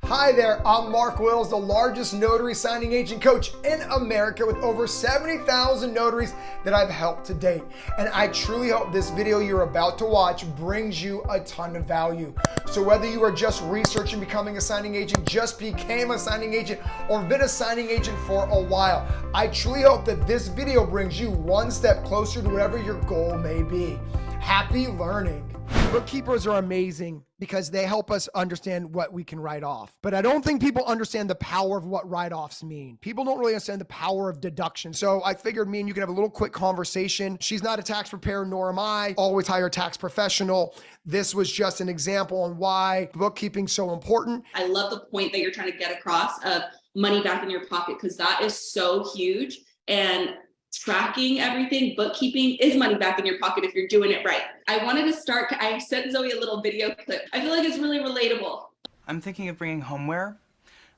Hi there, I'm Mark Wills, the largest notary signing agent coach in America with over 70,000 notaries that I've helped to date. And I truly hope this video you're about to watch brings you a ton of value. So whether you are just researching becoming a signing agent, just became a signing agent, or been a signing agent for a while, I truly hope that this video brings you one step closer to whatever your goal may be. Happy learning. Bookkeepers are amazing because they help us understand what we can write off. But I don't think people understand the power of what write-offs mean. People don't really understand the power of deduction. So I figured me and you can have a little quick conversation. She's not a tax preparer, nor am I. Always hire a tax professional. This was just an example on why bookkeeping is so important. I love the point that you're trying to get across of money back in your pocket, because that is so huge. And tracking everything, bookkeeping is money back in your pocket if you're doing it right. I wanted to start, I sent Zoe a little video clip. I feel like it's really relatable. I'm thinking of bringing homeware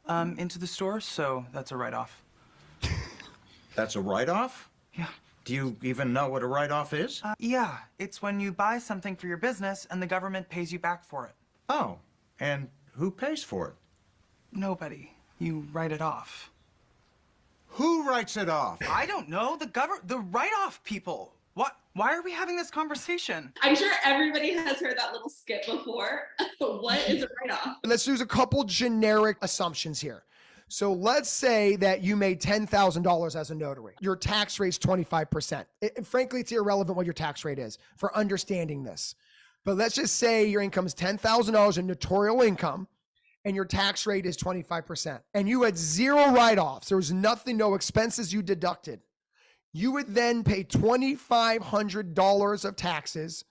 into the store, so that's a write-off. That's a write-off? Yeah. Do you even know what a write-off is? Yeah, it's when you buy something for your business and the government pays you back for it. Oh, and who pays for it? Nobody. You write it off. Who writes it off? I don't know. The write-off people. What? Why are we having this conversation? I'm sure everybody has heard that little skit before. What is a write-off? Let's use a couple generic assumptions here. So let's say that you made $10,000 as a notary. Your tax rate's 25%. Frankly, it's irrelevant what your tax rate is for understanding this. But let's just say your income is $10,000 in notarial income, and your tax rate is 25%, and you had zero write-offs. There was nothing, no expenses you deducted. You would then pay $2,500 of taxes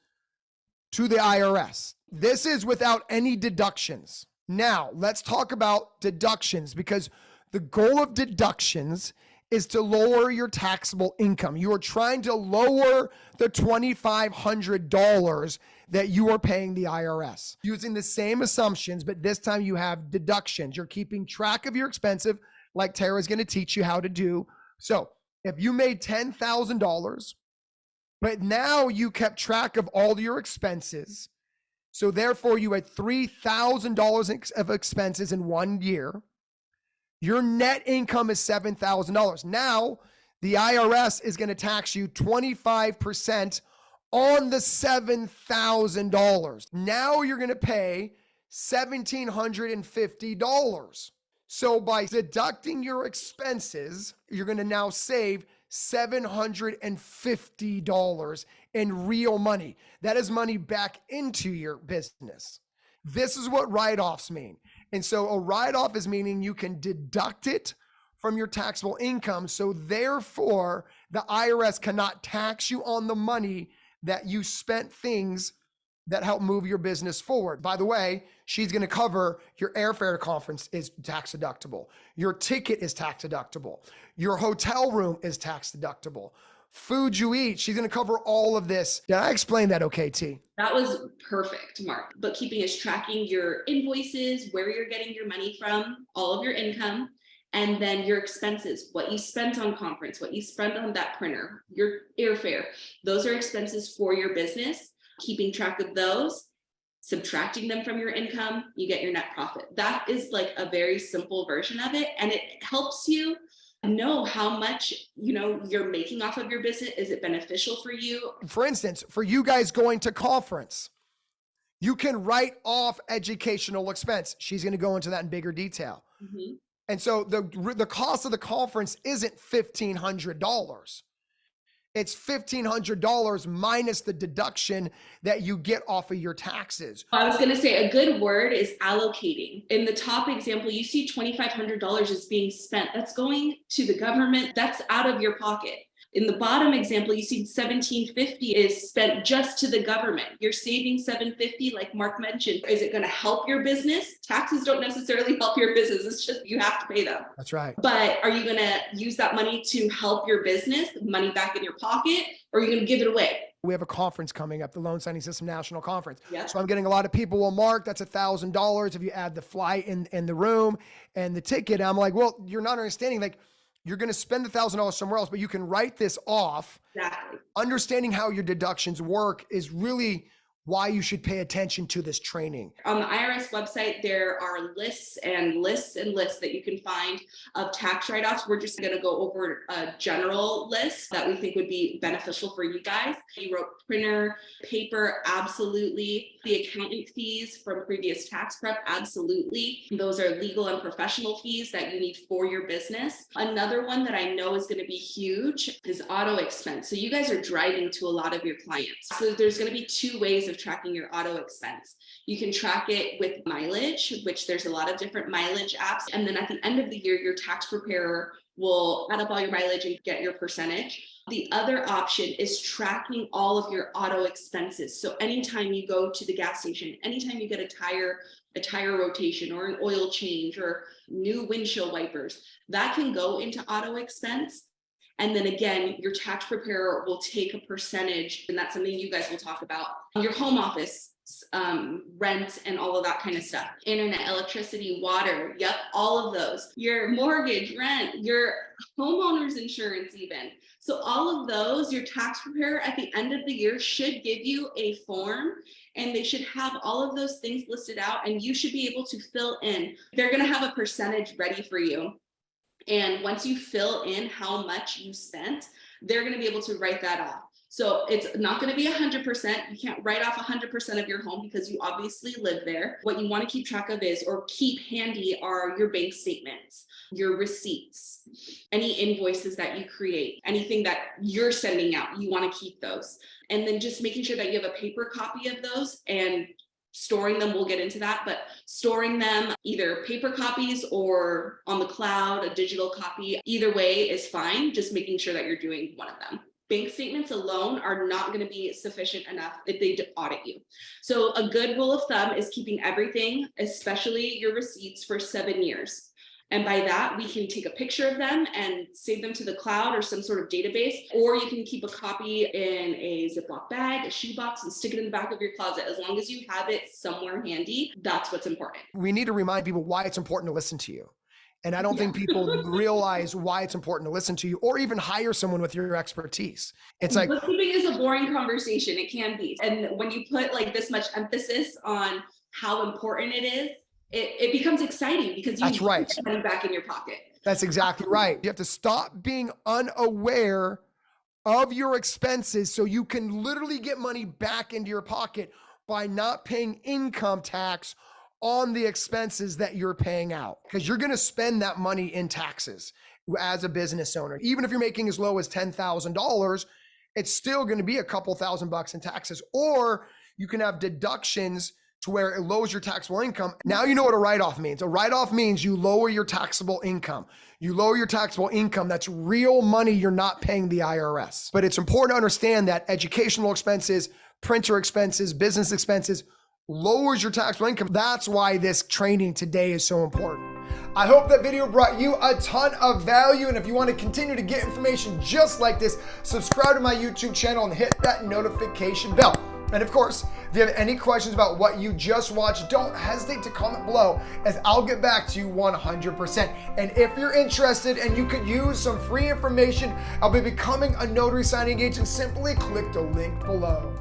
to the IRS. This is without any deductions. Now, let's talk about deductions, because the goal of deductions is to lower your taxable income. You are trying to lower the $2,500 that you are paying the IRS using the same assumptions, but this time you have deductions. You're keeping track of your expenses, like Tara is going to teach you how to do. So if you made $10,000, but now you kept track of all your expenses, so therefore you had $3,000 of expenses in 1 year, your net income is $7,000. Now, the IRS is going to tax you 25% on the $7,000. Now you're going to pay $1,750. So by deducting your expenses, you're going to now save $750 in real money. That is money back into your business. This is what write-offs mean. And so a write-off is meaning you can deduct it from your taxable income. So therefore, the IRS cannot tax you on the money that you spent things that help move your business forward. By the way, she's going to cover your airfare to conference is tax deductible. Your ticket is tax deductible. Your hotel room is tax deductible. Food you eat, she's going to cover all of this. Did I explain that okay, T? That was perfect, Mark. Bookkeeping is tracking your invoices, where you're getting your money from, all of your income, and then your expenses, what you spent on conference, what you spent on that printer, your airfare. Those are expenses for your business. Keeping track of those, subtracting them from your income, you get your net profit. That is like a very simple version of it. And it helps you know how much, you're making off of your business. Is it beneficial for you? For instance, for you guys going to conference, you can write off educational expense. She's going to go into that in bigger detail. Mm-hmm. And so the cost of the conference isn't $1,500. It's $1,500 minus the deduction that you get off of your taxes. I was going to say a good word is allocating. In the top example, you see $2,500 is being spent. That's going to the government. That's out of your pocket. In the bottom example, you see $1,750 is spent just to the government. You're saving $750, like Mark mentioned. Is it going to help your business? Taxes don't necessarily help your business. It's just you have to pay them. That's right. But are you going to use that money to help your business, money back in your pocket, or are you going to give it away? We have a conference coming up, the Loan Signing System National Conference. Yep. So I'm getting a lot of people, well, Mark, that's $1,000 if you add the flight in the room and the ticket. And I'm like, well, you're not understanding, like, you're going to spend $1,000 somewhere else, but you can write this off. Exactly. Understanding how your deductions work is really why you should pay attention to this training. On the IRS website, there are lists and lists and lists that you can find of tax write-offs. We're just going to go over a general list that we think would be beneficial for you guys. You wrote printer, paper, absolutely. The accountant fees from previous tax prep, absolutely. Those are legal and professional fees that you need for your business. Another one that I know is going to be huge is auto expense. So you guys are driving to a lot of your clients. So there's going to be two ways of tracking your auto expense. You can track it with mileage, which there's a lot of different mileage apps. And then at the end of the year, your tax preparer will add up all your mileage and get your percentage. The other option is tracking all of your auto expenses. So anytime you go to the gas station, anytime you get a tire rotation or an oil change or new windshield wipers, that can go into auto expense. And then again, your tax preparer will take a percentage, and that's something you guys will talk about. Your home office, rent, and all of that kind of stuff. Internet, electricity, water, yep, all of those. Your mortgage, rent, your homeowner's insurance even. So all of those, your tax preparer at the end of the year should give you a form, and they should have all of those things listed out, and you should be able to fill in. They're going to have a percentage ready for you. And once you fill in how much you spent, they're going to be able to write that off. So it's not going to be 100%. You can't write off 100% of your home because you obviously live there. What you want to keep track of is, or keep handy, are your bank statements, your receipts, any invoices that you create, anything that you're sending out, you want to keep those. And then just making sure that you have a paper copy of those and storing them. We'll get into that, but storing them either paper copies or on the cloud, a digital copy, either way is fine. Just making sure that you're doing one of them. Bank statements alone are not going to be sufficient enough if they audit you. So a good rule of thumb is keeping everything, especially your receipts, for 7 years. And by that, we can take a picture of them and save them to the cloud or some sort of database, or you can keep a copy in a Ziploc bag, a shoebox, and stick it in the back of your closet. As long as you have it somewhere handy, that's what's important. We need to remind people why it's important to listen to you. And I don't think people realize why it's important to listen to you or even hire someone with your expertise. It's like, bookkeeping is a boring conversation. It can be. And when you put like this much emphasis on how important it is, it becomes exciting because you get money back in your pocket. That's exactly right. You have to stop being unaware of your expenses so you can literally get money back into your pocket by not paying income tax on the expenses that you're paying out, because you're going to spend that money in taxes as a business owner. Even if you're making as low as $10,000, it's still going to be a couple $1,000 in taxes. Or you can have deductions to where it lowers your taxable income. Now you know what a write-off means. A write-off means you lower your taxable income. You lower your taxable income. That's real money you're not paying the IRS. But it's important to understand that educational expenses, printer expenses, business expenses lowers your taxable income. That's why this training today is so important. I hope that video brought you a ton of value. And if you want to continue to get information just like this, subscribe to my YouTube channel and hit that notification bell. And of course, if you have any questions about what you just watched, don't hesitate to comment below, as I'll get back to you 100%. And if you're interested and you could use some free information, I'll be becoming a notary signing agent. Simply click the link below.